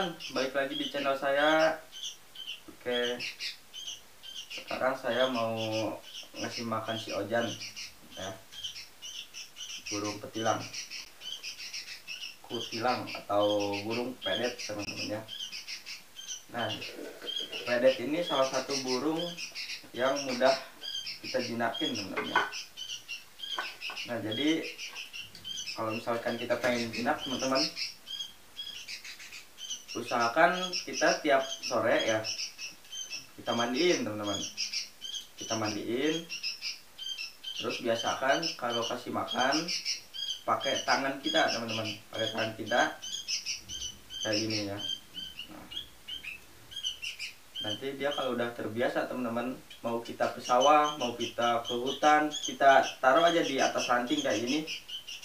teman-teman, balik lagi di channel saya. Oke, sekarang saya mau ngasih makan si Ojan ya, burung kutilang atau burung pedet teman-teman ya. Nah, pedet ini salah satu burung yang mudah kita jinakin teman-teman ya. Nah, jadi kalau misalkan kita pengen jinak teman-teman, usahakan kita tiap sore ya kita mandiin teman-teman, kita mandiin. Terus biasakan kalau kasih makan pakai tangan kita teman-teman, pakai tangan kita kayak gini ya. Nah, nanti dia kalau udah terbiasa teman-teman, mau kita ke sawah, mau kita ke hutan, kita taruh aja di atas ranting kayak gini,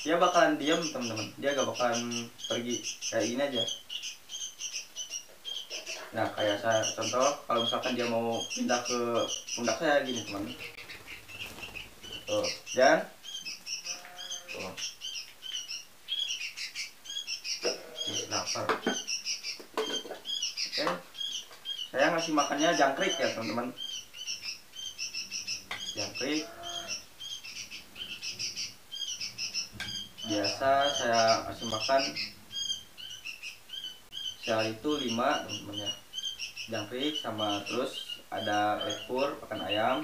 dia bakalan diem teman-teman, dia gak bakalan pergi, kayak gini aja. Nah, kayak saya contoh, kalau misalkan dia mau pindah ke pundak saya gini teman, tuh, dan tuh, lapar. Oke, saya ngasih makannya jangkrik ya teman-teman, jangkrik. Biasa saya kasih makan sehari itu 5 teman-teman ya, jangkrik sama terus ada lepur pakan ayam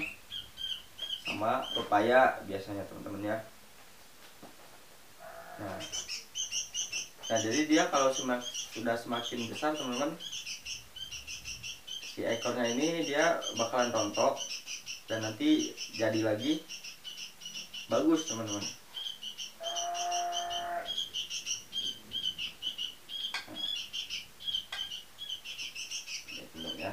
sama pepaya biasanya teman-teman ya. Nah, jadi dia kalau sudah semakin besar teman-teman, si ekornya ini dia bakalan rontok dan nanti jadi lagi bagus teman-teman. Ya.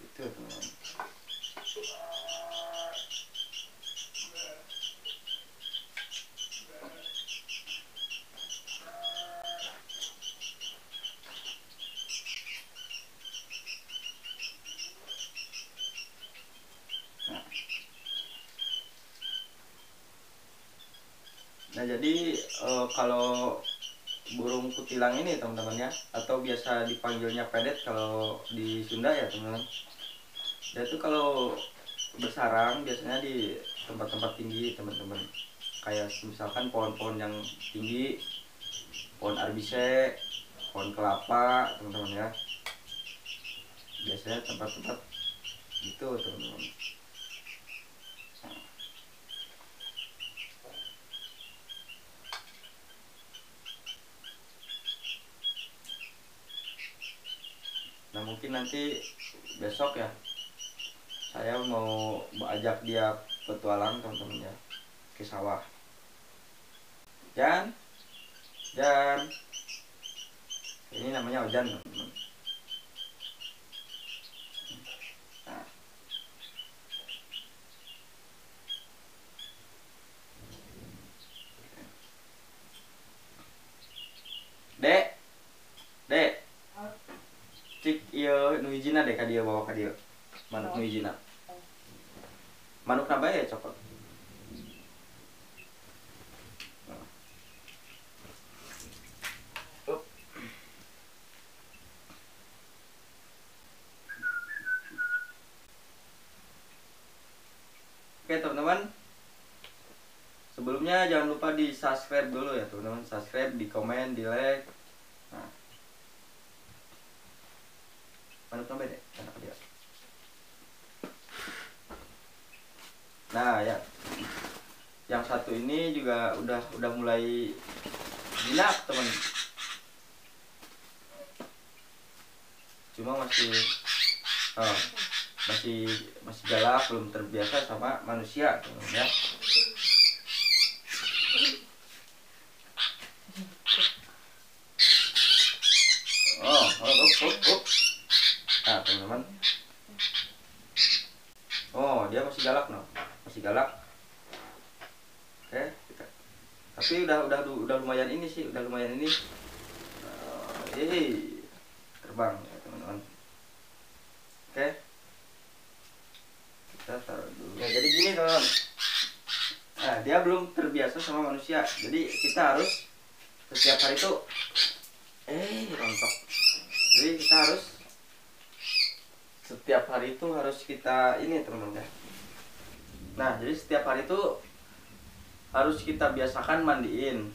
Itu teman-teman. Nah, jadi kalau burung kutilang ini teman-teman ya, atau biasa dipanggilnya pedet kalau di Sunda ya teman-teman, dia tuh kalau bersarang biasanya di tempat-tempat tinggi teman-teman, kayak misalkan pohon-pohon yang tinggi, pohon arbise, pohon kelapa teman-teman ya, biasanya tempat-tempat gitu teman-teman. Nah, mungkin nanti besok ya saya mau ajak dia petualang teman-teman ya, ke sawah. Dan ini namanya Ojan teman-teman. Nah, dek cik iya nu hijina deh ka dia, bawa ka dia manuk nu hijina, manuk nambah ya cokot. Oke teman-teman, sebelumnya jangan lupa di subscribe dulu ya teman-teman, subscribe, di komen, di like. Nah, manuk nambah deh enak dia. Nah ya, yang satu ini juga udah mulai jinak teman, cuma masih galak, belum terbiasa sama manusia teman ya. Nah teman-teman, dia masih galak masih galak. Oke, tapi udah lumayan ini sih, udah lumayan ini. Terbang ya teman-teman. Oke, kita taruh dulu. Ya, jadi gini teman-teman. Nah, dia belum terbiasa sama manusia, jadi kita harus setiap hari itu rontok. Jadi kita harus setiap hari itu harus kita ini teman-teman ya. Nah, jadi setiap hari itu harus kita biasakan mandiin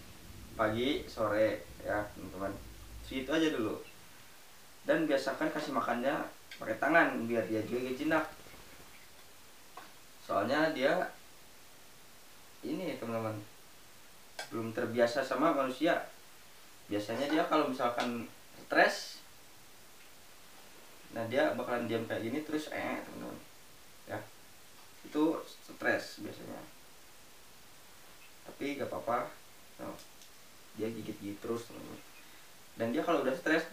pagi, sore ya teman-teman. Segitu aja dulu. Dan biasakan kasih makannya pakai tangan biar dia juga jinak. Soalnya dia ini teman-teman belum terbiasa sama manusia. Biasanya dia kalau misalkan stres, nah dia bakalan diam kayak gini terus teman-teman ya, itu stres biasanya. Tapi gak apa-apa, no. Dia gigit-gigit terus teman-teman. Dan dia kalau udah stres,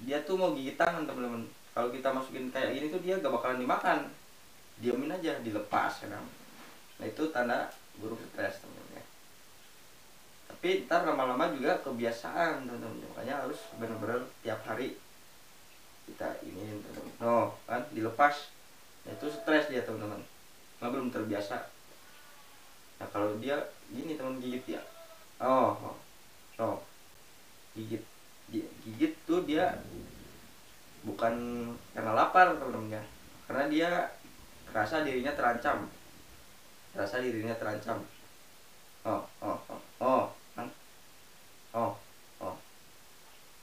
dia tuh mau gigit tangan teman-teman. Kalau kita masukin kayak gini tuh dia gak bakalan dimakan, diamin aja, dilepas kan. Nah itu tanda burung stres teman-teman ya. Tapi ntar lama-lama juga kebiasaan teman-teman, makanya harus benar-benar tiap hari kita ini teman-teman. No kan dilepas, nah itu stres dia teman-teman, nggak belum terbiasa. Nah kalau dia gini teman gigit ya, gigit gigit tuh dia bukan karena lapar teman-teman ya, karena dia merasa dirinya terancam, kan?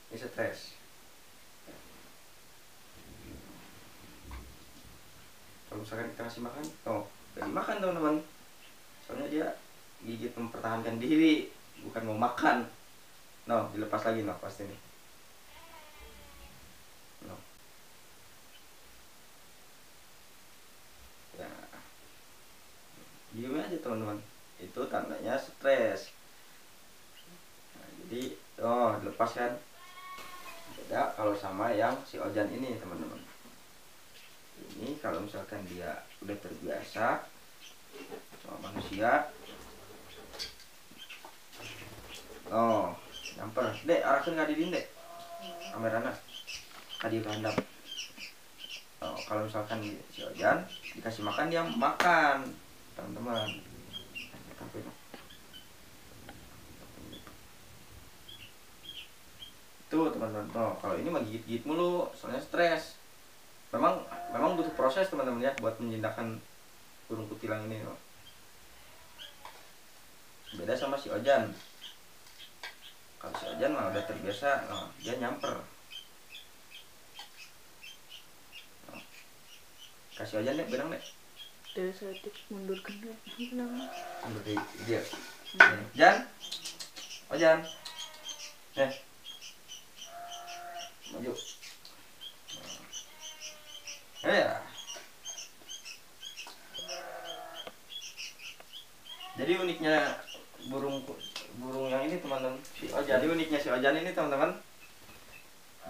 Ini stres. Kalau misalkan kita kasih makan, kasih makan teman-teman. Soalnya dia gigit mempertahankan diri, bukan mau makan. Dilepas lagi pasti nih. Ya, diam aja teman-teman. Itu tandanya stres. Nah, jadi dilepas kan. Beda kalau sama yang si Ojan ini teman-teman. Ini kalau misalkan dia udah terbiasa sama manusia, nyamper dek, arahkan ngadilin dek kamerana tadi kandang. Kalau misalkan si Ojan dikasih makan, dia makan teman-teman. Itu teman-teman. Kalau ini mah gigit-gigit mulu, soalnya stres. Memang butuh proses teman-teman ya buat menjinakkan burung kutilang ini. Beda sama si Ojan. Kalau si Ojan mah udah terbiasa, dia nyamper. Kasih Ojan deh, benang deh. Dari setik mundur ke benang. Mundur dia. Jan, Ojan, maju. Ya. Jadi uniknya burung yang ini teman-teman, si Ojan. Jadi uniknya si Ojan ini teman-teman,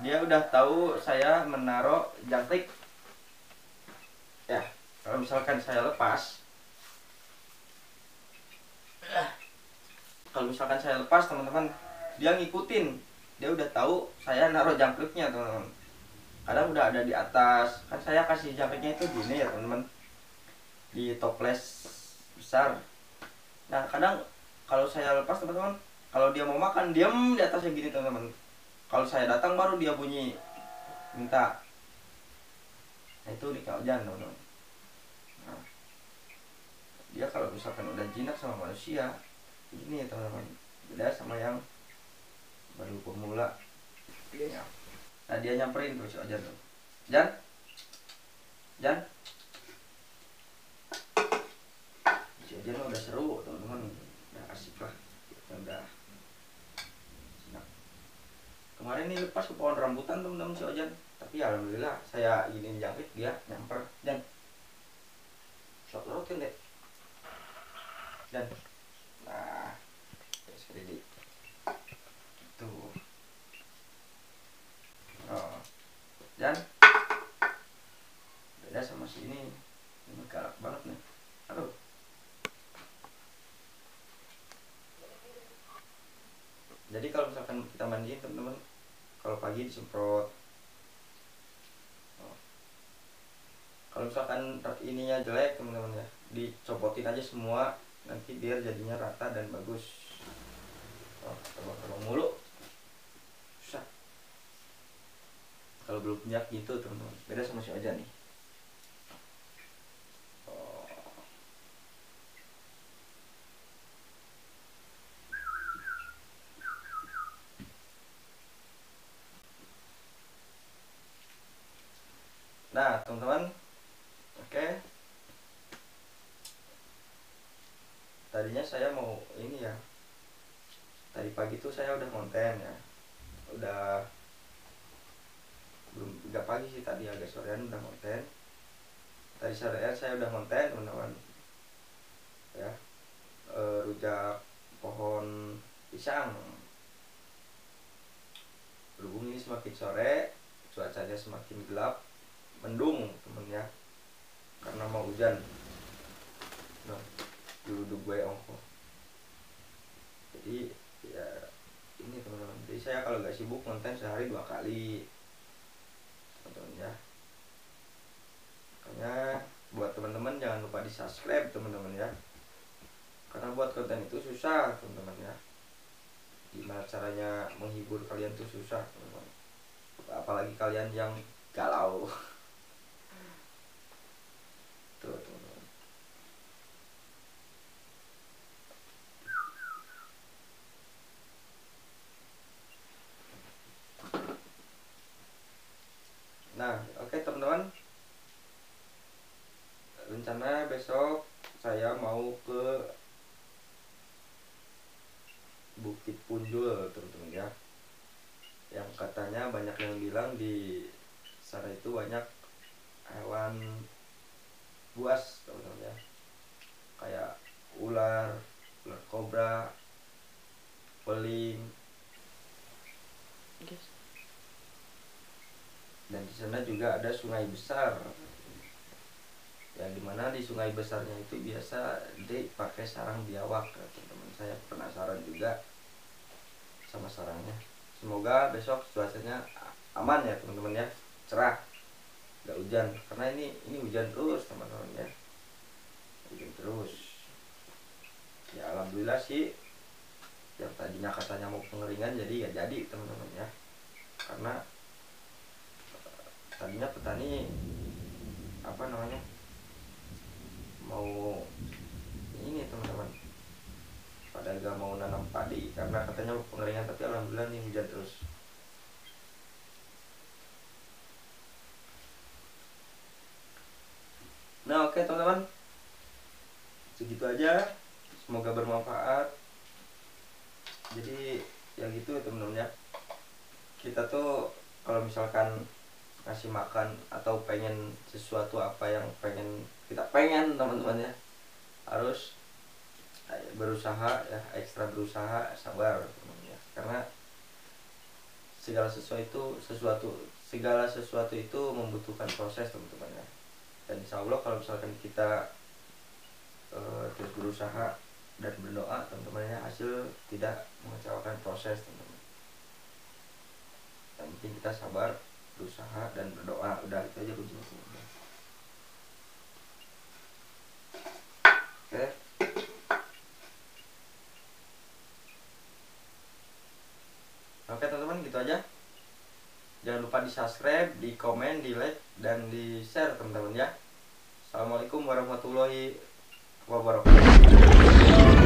dia udah tahu saya menaruh jangkrik. Ya, kalau misalkan saya lepas, teman-teman, dia ngikutin. Dia udah tahu saya naruh jangkriknya teman-teman. Kadang udah ada di atas, kan saya kasih jangkriknya itu gini ya teman-teman, di toples besar. Nah kadang kalau saya lepas teman-teman, kalau dia mau makan diam di atasnya gini teman-teman. Kalau saya datang baru dia bunyi minta. Nah itu di Ojan teman-teman. Nah, dia kalau misalkan udah jinak sama manusia ini teman-teman, beda sama yang baru pemula. Ya. Nah dia nyamperin tuh si Ojan tuh. Jan, si Ojan udah seru teman-teman, udah asik lah, udah. Nah, kemarin nih lepas ke pohon rambutan teman-teman si Ojan, tapi alhamdulillah saya giniin jangkrik dia nyamper. Jan, lorotin deh. Jan, nah, sekali tuh. Jan, beda sama si ini galak banget nih. Aduh. Jadi kalau misalkan kita mandiin teman-teman, kalau pagi disemprot, Kalau misalkan ininya jelek teman-teman ya, dicopotin aja semua, nanti biar jadinya rata dan bagus. Oh, tolong mulu susah kalau belum punya gitu teman-teman. Beda sama si Ojan nih. Oh. Nah teman-teman, oke. Tadinya saya mau ini ya, tadi pagi tuh saya udah konten ya, udah belum, agak pagi sih, tadi agak sorean udah konten. Tadi sore saya udah konten teman-teman ya, rujak pohon pisang. Berhubung ini semakin sore, cuacanya semakin gelap, mendung temen ya, karena mau hujan. Nah, duduk gue ongko. Jadi ya ini teman-teman. Jadi saya kalau gak sibuk konten sehari 2 kali, teman-teman ya. Makanya buat teman-teman jangan lupa di subscribe teman-teman ya. Karena buat konten itu susah teman-teman ya. Gimana caranya menghibur kalian tuh susah teman-teman. Apalagi kalian yang galau. Tuh teman-teman. Nah, oke teman-teman. Rencana besok saya mau ke Bukit Punjul teman-teman ya. Yang katanya banyak yang bilang di sana itu banyak hewan buas teman-teman ya. Kayak ular kobra, beling. Yes. Dan di sana juga ada sungai besar. Ya dimana di sungai besarnya itu biasa dipakai sarang biawak ya, teman-teman. Saya penasaran juga sama sarangnya. Semoga besok cuacanya aman ya teman-teman ya, cerah, nggak hujan. Karena ini hujan terus teman-teman ya, hujan terus. Ya alhamdulillah sih, yang tadinya katanya mau pengeringan jadi ya jadi teman-teman ya. Karena tadinya petani apa namanya mau ini teman-teman, pada gak mau nanam padi karena katanya mau pengeringan, tapi alhamdulillah nih hujan terus. Nah oke teman-teman, segitu aja, semoga bermanfaat. Jadi ya gitu teman-teman ya, kita tuh kalau misalkan ngasih makan atau pengen sesuatu apa yang kita pengen teman-teman ya, harus berusaha ya, ekstra berusaha, sabar teman-teman ya. Karena segala sesuatu itu membutuhkan proses teman-teman ya. Dan insya Allah kalau misalkan kita terus berusaha dan berdoa teman-teman ya, hasil tidak mengecewakan proses teman-teman. Yang penting kita sabar, berusaha dan berdoa, udah itu aja kuncinya. Oke. Oke teman-teman, gitu aja. Jangan lupa di subscribe, di komen, di like, dan di share teman-teman ya. Assalamualaikum warahmatullahi wabarakatuh.